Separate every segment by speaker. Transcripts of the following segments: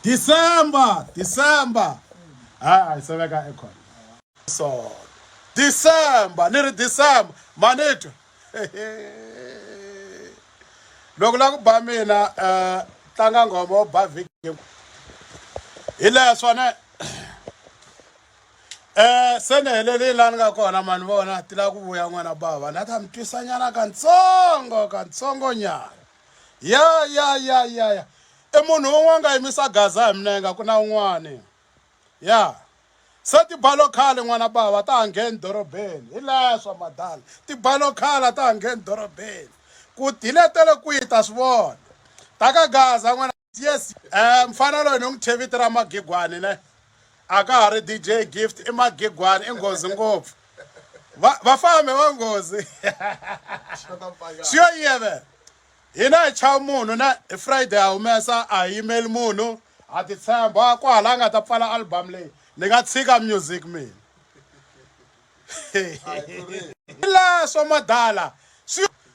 Speaker 1: December. Ah, so we got echo. So December, near December, manito. Loko ba mina tlanga ngoma ba vhiki. Ile swona senelele lani nga kona mani vona ti la ku vuya n'wana bava na ta mi twisanyana katsongo nyana ya I munhu un'wana nga yimisa gaza hi minenge ku na un'wana ya se tibalo khale n'wana bava ta ha ngheni dorobeni hi leswa madala tibalo khala ta ha ngheni dorobeni ku diletele kwihi ta swi vona ta ka gaza n'wana yes mfana loyi ni n'wi thye vito ra Magigwani ne aka ha ri DJ Gift I Magigwani I nghozi ngopfu vafambi va nghozi swiyo yeve hina hi chava munhu na Friday a humesa a yimeli munhu a titshemba kwahala a nga ta pfala album leyi ni nga tshika music mina leswo madala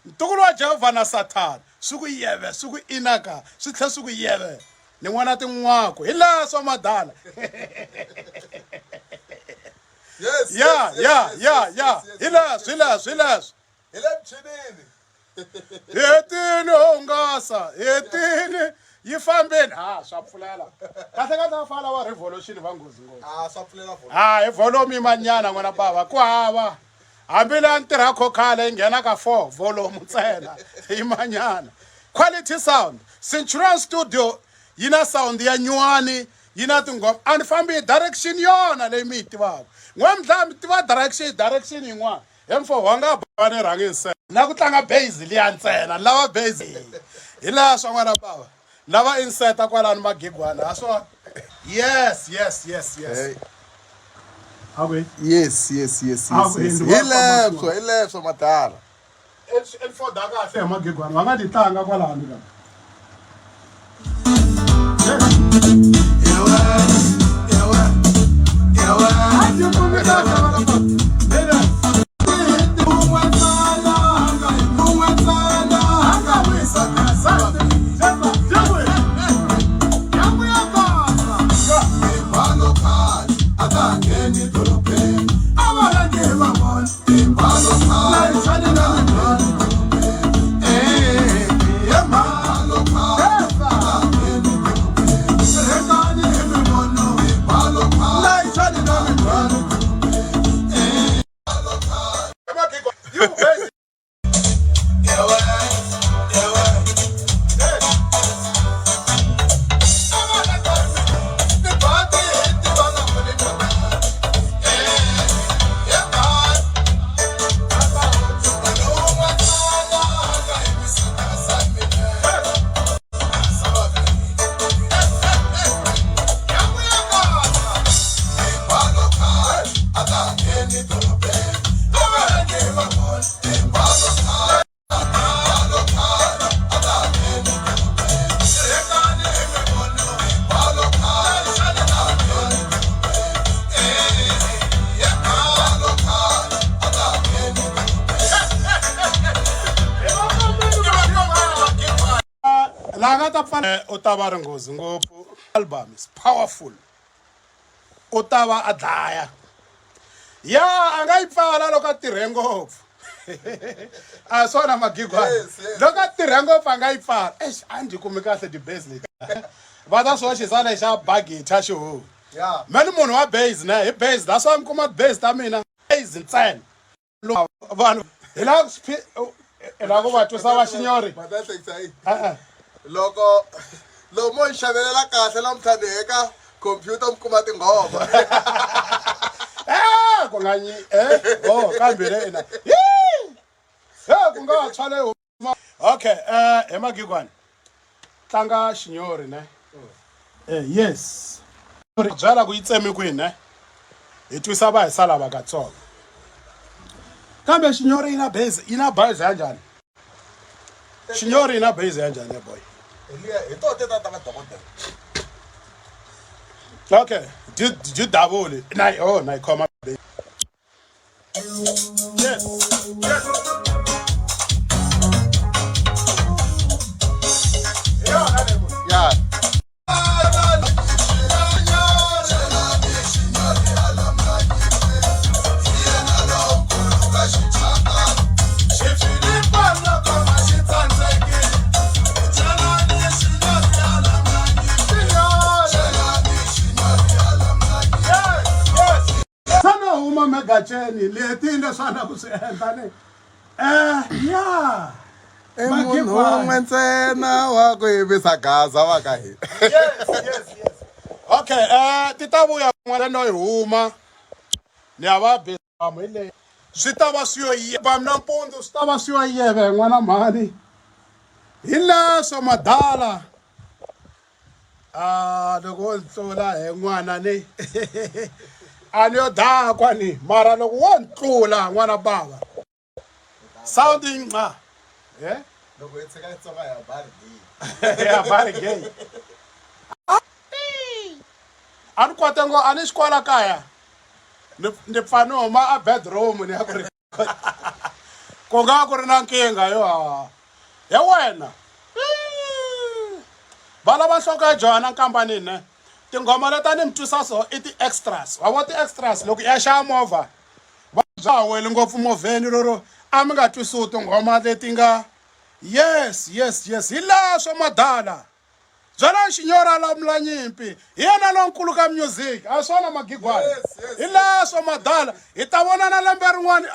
Speaker 1: ntukulu wa Jehovha na Satan swi ku yeve swi ku inaka swi tlhela swi ku yeve ni n'wana tin'wako hi leswo madala
Speaker 2: Yes.
Speaker 1: Hi leswo hetini hungasa hetini yi fambeni swa pfulela kahle ta fala wa revolution va nghozi ngopfu
Speaker 2: Swa pfulela volume.
Speaker 1: hi volume manyana n'wana bava ku hava hambi leyi ntirha khokhala yi nghena ka 4 volume ntsena hi manyana quality sound Centurion Studio yi na sound ya nyuwani yi na tinghoma a ni fambi hi direction yona leyi mi yi tivaka n'wamdla mi tiva direction yin'wana M4 wa nga ba ni rhangi ntsena na ku tlanga bass liya ntsena lava bass hi laha swa n'wana bava lava inseta kwalani Magigwani ha swona yes okay
Speaker 2: Yes. Hi leswo madala.
Speaker 1: L4 da kahle hi Magigwani va nga ti tlanga kwalani ka langa ta pfala u ta va ri nghozi ngopfu album is powerful u ta va a dlaya a nga yi pfala loko a tirhe ngopfu a swona Magigwani loko a tirhe ngopfu a nga yi pfala a ndzi kumi kahle ti-bass leti va ta swo xisana xa bagita xihuhu mani munhu wa bass ne hi bass that's why mi kuma bass ta mina bass ntsena vanhu hi la ku va twisa va xinyori
Speaker 2: Loko mo xavelela kahle la mthandeka computer mkuma tinghoma.
Speaker 1: Ku nga kambe lena ku nga tshwale okay hi Magigwani tlanga xinyori ne yes byala ku yi tsemi kwini ne hi twisa va hi sala va katsongo kambe xinyori yi na bass ya njhani xinyori yi na bass ya njhani boy okay did you double it na come up yes
Speaker 2: Yeah.
Speaker 1: emahlweni leti leswana ku swi endla ni ya
Speaker 2: I munhu un'we ntsena wa ku yivisa gaza wa ka hina.
Speaker 1: yes okay ti ta vuya kun'wana no yi huma ni ya va bisamu hi leyi swi ta va swi yo yiva nampundzu swi ta va swi yo yeve n'wana mhani hi leswo madala loko wo tlula hi n'wana ni a ni yo dakwa ni mara loko wo ni tlula n'wana bava sounding
Speaker 2: Loko hi tshika Xitsonga ya bari
Speaker 1: ya bari gay a ni kote ngo a ni xikola kaya ni pfa ni huma a bedroom ni ya ku ri ku nga ku ri na nkingha yo ya wena va lava nhloko ya Johanna Nkambani ne tinghoma leta ni mi twisa so i ti-extras wa vo ti-extras loko ya xava movha va bya wele ngopfu movheni loro a mi nga twisiwi tinghoma leti nga yes hi leswo madala byela xinyora lamula nyimpi hi yena lonkulu ka music a swona magigwana hi leswo madala hi ta vonana lembe rin'wana